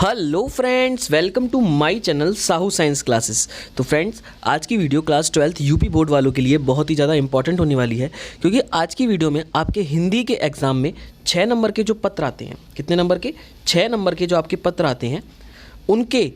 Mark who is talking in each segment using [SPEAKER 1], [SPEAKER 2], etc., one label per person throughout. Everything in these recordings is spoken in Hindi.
[SPEAKER 1] Hello friends, welcome to my channel Sahu science classes. तो फ्रेंड्स, आज की video class 12th UP board वालों के लिए बहुत ही ज़्यादा इंपॉर्टेंट होने वाली है, क्योंकि आज की वीडियो में आपके हिंदी के एग्ज़ाम में 6 नंबर के जो पत्र आते हैं, कितने नंबर के? 6 नंबर के जो आपके पत्र आते हैं, उनके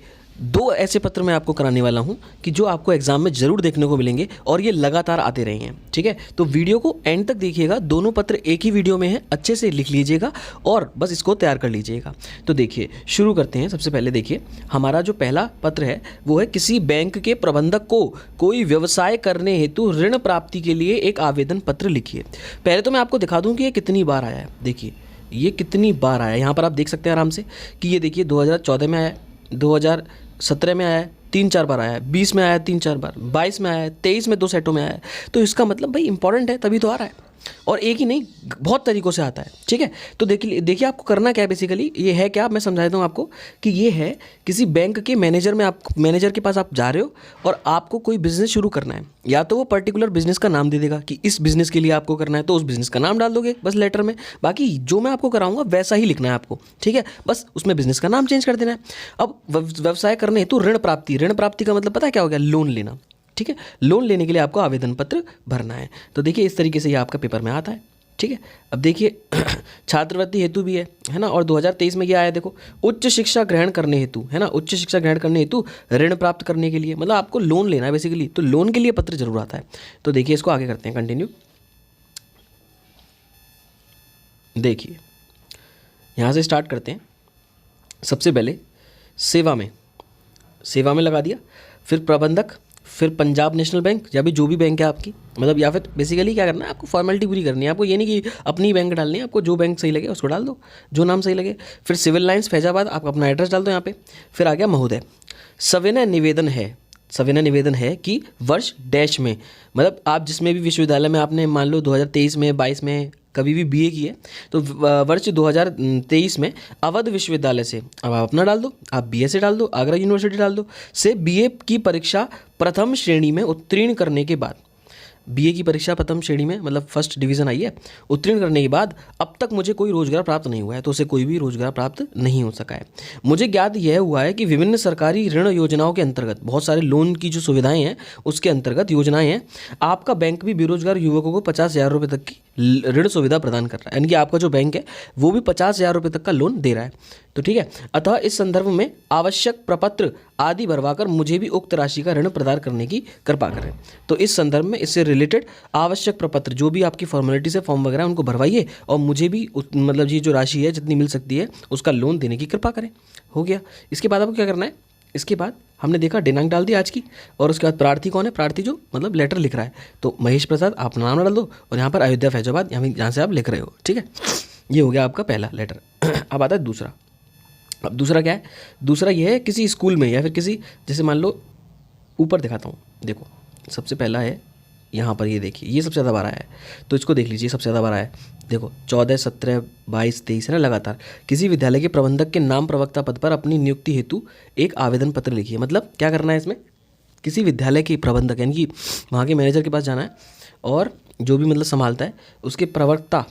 [SPEAKER 1] 2 ऐसे पत्र मैं आपको कराने वाला हूं कि जो आपको एग्जाम में ज़रूर देखने को मिलेंगे और ये लगातार आते रहे हैं। ठीक है, तो वीडियो को एंड तक देखिएगा। दोनों पत्र एक ही वीडियो में है, अच्छे से लिख लीजिएगा और बस इसको तैयार कर लीजिएगा। तो देखिए, शुरू करते हैं। सबसे पहले देखिए, हमारा जो पहला पत्र है वो है, किसी बैंक के प्रबंधक को कोई व्यवसाय करने हेतु ऋण प्राप्ति के लिए एक आवेदन पत्र लिखिए। पहले तो मैं आपको दिखा दूँ कि ये कितनी बार आया है। देखिए ये कितनी बार आया है, यहाँ पर आप देख सकते हैं आराम से कि ये देखिए 2014 में आया है, 2017 में आया है, 3-4 बार आया है, 20 में आया है 3-4 बार, 22 में आया है, 23 में 2 सेटों में आया है। तो इसका मतलब भाई इंपॉर्टेंट है, तभी तो आ रहा है। और एक ही नहीं, बहुत तरीक़ों से आता है। ठीक है, तो देखिए आपको करना क्या है। बेसिकली ये है क्या, मैं समझा देता हूँ आपको कि ये है, किसी बैंक के मैनेजर के पास आप जा रहे हो और आपको कोई बिज़नेस शुरू करना है। या तो वो पर्टिकुलर बिज़नेस का नाम दे देगा कि इस बिज़नेस के लिए आपको करना है, तो उस बिज़नेस का नाम डाल दोगे बस लेटर में। बाकी जो मैं आपको कराऊंगा वैसा ही लिखना है आपको। ठीक है, बस उसमें बिज़नेस का नाम चेंज कर देना है। अब व्यवसाय करने हेतु ऋण प्राप्ति का मतलब पता है क्या हो गया? लोन लेना। ठीक है, लोन लेने के लिए आपको आवेदन पत्र भरना है। तो देखिए इस तरीके से ये आपका पेपर में आता है। ठीक है, अब देखिए छात्रवृत्ति हेतु भी है ना। और 2023 में क्या आया देखो, उच्च शिक्षा ग्रहण करने हेतु, है ना, उच्च शिक्षा ग्रहण करने हेतु ऋण प्राप्त करने के लिए, मतलब आपको लोन लेना है बेसिकली, तो लोन के लिए पत्र जरूर आता है। तो देखिए इसको आगे करते हैं, कंटिन्यू। देखिए यहाँ से स्टार्ट करते हैं। सबसे पहले सेवा में लगा दिया, फिर प्रबंधक, फिर पंजाब नेशनल बैंक, या भी जो भी बैंक है आपकी, मतलब, या फिर बेसिकली क्या करना है आपको, फॉर्मेलिटी पूरी करनी है आपको। ये नहीं कि अपनी बैंक डालनी है, आपको जो बैंक सही लगे उसको डाल दो, जो नाम सही लगे। फिर सिविल लाइंस फैजाबाद, आप अपना एड्रेस डाल दो यहाँ पे। फिर आ गया महोदय, सविनय निवेदन है कि वर्ष डैश में, मतलब आप जिसमें भी विश्वविद्यालय में आपने मान लो 2023 में, 22 में कभी भी बीए की है, तो वर्ष 2023 में अवध विश्वविद्यालय से, अब आप अपना डाल दो, आप बीए से डाल दो, आगरा यूनिवर्सिटी डाल दो, से बीए की परीक्षा प्रथम श्रेणी में उत्तीर्ण करने के बाद, बीए की परीक्षा प्रथम श्रेणी में मतलब फर्स्ट डिवीज़न आई है, उत्तीर्ण करने के बाद अब तक मुझे कोई रोजगार प्राप्त नहीं हुआ है, तो उसे कोई भी रोजगार प्राप्त नहीं हो सका है। मुझे ज्ञात यह हुआ है कि विभिन्न सरकारी ऋण योजनाओं के अंतर्गत, बहुत सारे लोन की जो सुविधाएं हैं उसके अंतर्गत योजनाएं हैं, आपका बैंक भी बेरोजगार युवकों को 50,000 रुपये तक की ऋण सुविधा प्रदान कर रहा है। यानी कि आपका जो बैंक है वो भी 50,000 रुपये तक का लोन दे रहा है। तो ठीक है, अतः इस संदर्भ में आवश्यक प्रपत्र आदि भरवाकर मुझे भी उक्त राशि का ऋण प्रदान करने की कृपा करें। तो इस संदर्भ में इससे रिलेटेड आवश्यक प्रपत्र, जो भी आपकी फॉर्मेलिटीज है, फॉर्म वगैरह, उनको भरवाइए और मुझे भी मतलब ये जो राशि है जितनी मिल सकती है उसका लोन देने की कृपा करें। हो गया। इसके बाद आपको क्या करना है, इसके बाद हमने देखा दिनांक डाल दी आज की, और उसके बाद प्रार्थी कौन है, प्रार्थी जो मतलब लेटर लिख रहा है, तो महेश प्रसाद आप नाम डाल दो, और यहाँ पर अयोध्या फैजाबाद, यहाँ से आप लिख रहे हो। ठीक है, ये हो गया आपका पहला लेटर। अब आता है दूसरा। अब दूसरा क्या है, दूसरा ये है, किसी स्कूल में या फिर किसी, जैसे मान लो ऊपर दिखाता हूँ, देखो सबसे पहला है यहाँ पर, ये देखिए ये सबसे ज़्यादा बार आया है, तो इसको देख लीजिए, सबसे ज़्यादा बार आया है। देखो 14, 17, 22, 23 है ना, लगातार। किसी विद्यालय के प्रबंधक के नाम प्रवक्ता पद पर अपनी नियुक्ति हेतु एक आवेदन पत्र लिखिए। मतलब क्या करना है इसमें, किसी विद्यालय के प्रबंधक यानी कि वहाँ के मैनेजर के पास जाना है, और जो भी मतलब संभालता है उसके प्रवक्ता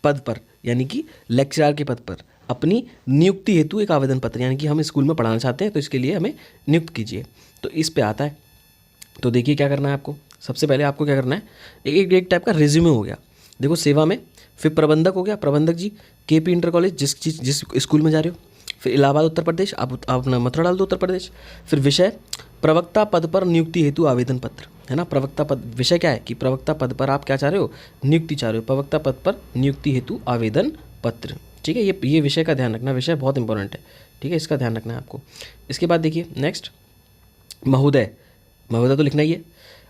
[SPEAKER 1] पद पर, यानी कि लेक्चरर के पद पर अपनी नियुक्ति हेतु एक आवेदन पत्र, यानी कि हम स्कूल में पढ़ाना चाहते हैं तो इसके लिए हमें नियुक्त कीजिए, तो इस पे आता है। तो देखिए क्या करना है आपको, सबसे पहले आपको क्या करना है, एक टाइप का रिज्यूमे हो गया। देखो सेवा में, फिर प्रबंधक हो गया, प्रबंधक जी केपी इंटर कॉलेज, जिस स्कूल में जा रहे हो। फिर इलाहाबाद उत्तर प्रदेश, आप अपना मथुरा डाल दो, उत्तर प्रदेश। फिर विषय, प्रवक्ता पद पर नियुक्ति हेतु आवेदन पत्र, है ना। प्रवक्ता पद, विषय क्या है कि प्रवक्ता पद पर आप क्या चाह रहे हो, नियुक्ति चाह रहे हो, प्रवक्ता पद पर नियुक्ति हेतु आवेदन पत्र। ठीक है, ये विषय का ध्यान रखना, विषय बहुत इंपॉर्टेंट है। ठीक है, इसका ध्यान रखना है आपको। इसके बाद देखिए नेक्स्ट, महोदय तो लिखना ही है।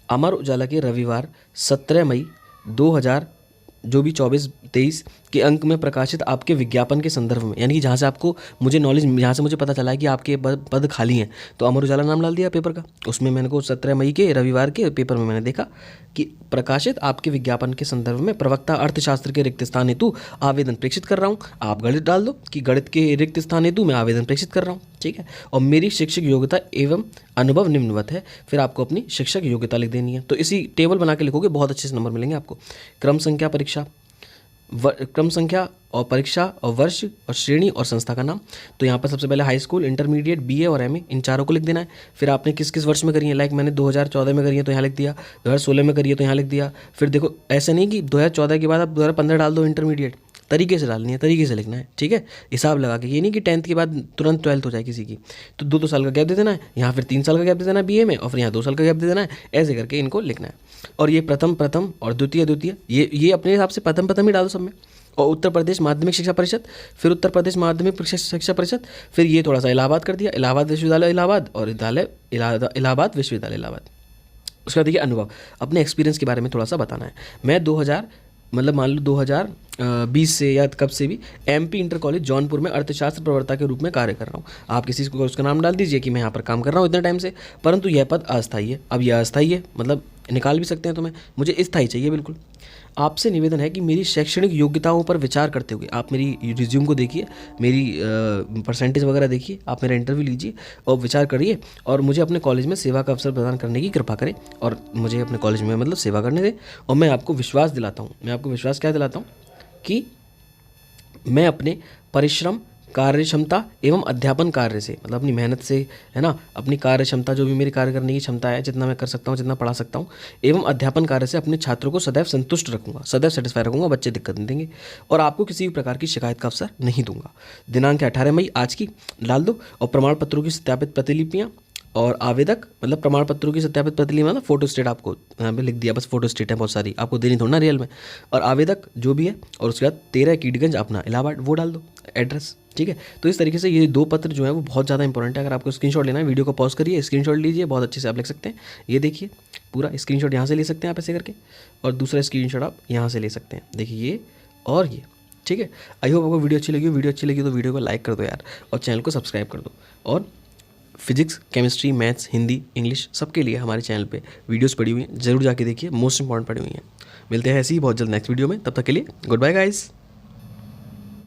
[SPEAKER 1] अमर उजाला के रविवार 17 मई 2000 जो भी 24-23 के अंक में प्रकाशित आपके विज्ञापन के संदर्भ में, यानी कि जहाँ से आपको मुझे नॉलेज, यहाँ से मुझे पता चला है कि आपके पद खाली हैं, तो अमर उजाला नाम डाल दिया पेपर का। उसमें मैंने को 17 मई के रविवार के पेपर में मैंने देखा कि प्रकाशित आपके विज्ञापन के संदर्भ में प्रवक्ता अर्थशास्त्र के रिक्त स्थान हेतु आवेदन प्रेषित कर रहा हूँ। आप गणित डाल दो कि गणित के रिक्त स्थान हेतु मैं आवेदन प्रेषित कर रहा हूँ। ठीक है, और मेरी शिक्षक योग्यता एवं अनुभव निम्नवत है। फिर आपको अपनी शिक्षक योग्यता लिख देनी है, तो इसी टेबल बना के लिखोगे, बहुत अच्छे से नंबर मिलेंगे आपको। क्रम संख्या परीक्षा, क्रम संख्या और परीक्षा और वर्ष और श्रेणी और संस्था का नाम। तो यहाँ पर सबसे पहले हाई स्कूल, इंटरमीडिएट, बीए और एमए, इन चारों को लिख देना है। फिर आपने किस किस वर्ष में करी है, लाइक मैंने 2014 में करी है तो यहाँ लिख दिया, 2016 में करी है तो यहाँ लिख दिया। फिर देखो ऐसे नहीं कि 2014 के बाद आप 2015 डाल दो इंटरमीडिएट, तरीके से डालनी है, तरीके से लिखना है, ठीक है, हिसाब लगा के। ये नहीं कि 10th के बाद तुरंत 12th हो जाए किसी की, तो 2 साल का गैप दे देना है, यहाँ फिर 3 साल का गैप दे देना है बीए में, और फिर यहाँ 2 साल का गैप दे देना है, ऐसे करके इनको लिखना है। और ये प्रथम और द्वितीय, ये अपने हिसाब से प्रथम ही डालो सब में। और उत्तर प्रदेश माध्यमिक शिक्षा परिषद, फिर उत्तर प्रदेश माध्यमिक शिक्षा परिषद, फिर ये थोड़ा सा इलाहाबाद कर दिया, इलाहाबाद विश्वविद्यालय इलाहाबाद, और इलाहाबाद विश्वविद्यालय इलाहाबाद। उसके बाद देखिए अनुभव, अपने एक्सपीरियंस के बारे में थोड़ा सा बताना है। मैं 2000 मतलब मान लो 2020 से या कब से भी एमपी इंटर कॉलेज जौनपुर में अर्थशास्त्र प्रवक्ता के रूप में कार्य कर रहा हूँ। आप किसी को उसका नाम डाल दीजिए कि मैं यहाँ पर काम कर रहा हूँ इतने टाइम से, परंतु यह पद अस्थायी है। अब यह अस्थायी है मतलब निकाल भी सकते हैं तुम्हें, मुझे स्थायी चाहिए बिल्कुल। आपसे निवेदन है कि मेरी शैक्षणिक योग्यताओं पर विचार करते हुए आप मेरी रिज्यूम को देखिए, मेरी परसेंटेज वगैरह देखिए, आप मेरा इंटरव्यू लीजिए और विचार करिए, और मुझे अपने कॉलेज में सेवा का अवसर प्रदान करने की कृपा करें, और मुझे अपने कॉलेज में मतलब सेवा करने दें। और मैं आपको विश्वास दिलाता हूँ, मैं आपको विश्वास क्या दिलाता हूँ कि मैं अपने परिश्रम, कार्य क्षमता एवं अध्यापन कार्य से, मतलब अपनी मेहनत से, है ना, अपनी कार्य क्षमता, जो भी मेरी कार्य करने की क्षमता है, जितना मैं कर सकता हूँ, जितना पढ़ा सकता हूँ, एवं अध्यापन कार्य से अपने छात्रों को सदैव संतुष्ट रखूंगा, सदैव सेटिस्फाई रखूंगा, बच्चे दिक्कत नहीं देंगे, और आपको किसी भी प्रकार की शिकायत का अवसर नहीं दूंगा। दिनांक 18 मई आज की डाल दो, और प्रमाण पत्रों की सत्यापित प्रतिलिपियाँ और आवेदक, मतलब प्रमाण पत्रों की सत्यापित प्रतिलिपि, मतलब फोटो स्टेट, आपको यहाँ पे लिख दिया, बस फोटो स्टेट है बहुत सारी, आपको देनी थोड़ा ना रियल में, और आवेदक जो भी है, और उसके बाद 13 कीटगंज अपना इलाहाबाद, वो डाल दो एड्रेस, ठीक है। तो इस तरीके से ये 2 पत्र जो है वो बहुत ज़्यादा इंपॉर्टेंट है। अगर आपको स्क्रीनशॉट लेना है, वीडियो को पॉज करिए, स्क्रीनशॉट लीजिए, बहुत अच्छे से आप लिख सकते हैं। ये देखिए पूरा स्क्रीनशॉट यहाँ से ले सकते हैं आप ऐसे करके, और दूसरा स्क्रीनशॉट आप यहाँ से ले सकते हैं, देखिए ये और ये, ठीक है। आई होप आपको वीडियो अच्छी लगी तो वीडियो को लाइक कर दो यार, और चैनल को सब्सक्राइब कर दो। और physics, chemistry, maths, Hindi, English सबके लिए हमारे चैनल पे वीडियोस पड़ी हुई हैं, जरूर जाके देखिए, मोस्ट इंपॉर्टेंट पड़ी हुई हैं। मिलते हैं ऐसे ही बहुत जल्द नेक्स्ट वीडियो में, तब तक के लिए गुड बाय गाइस।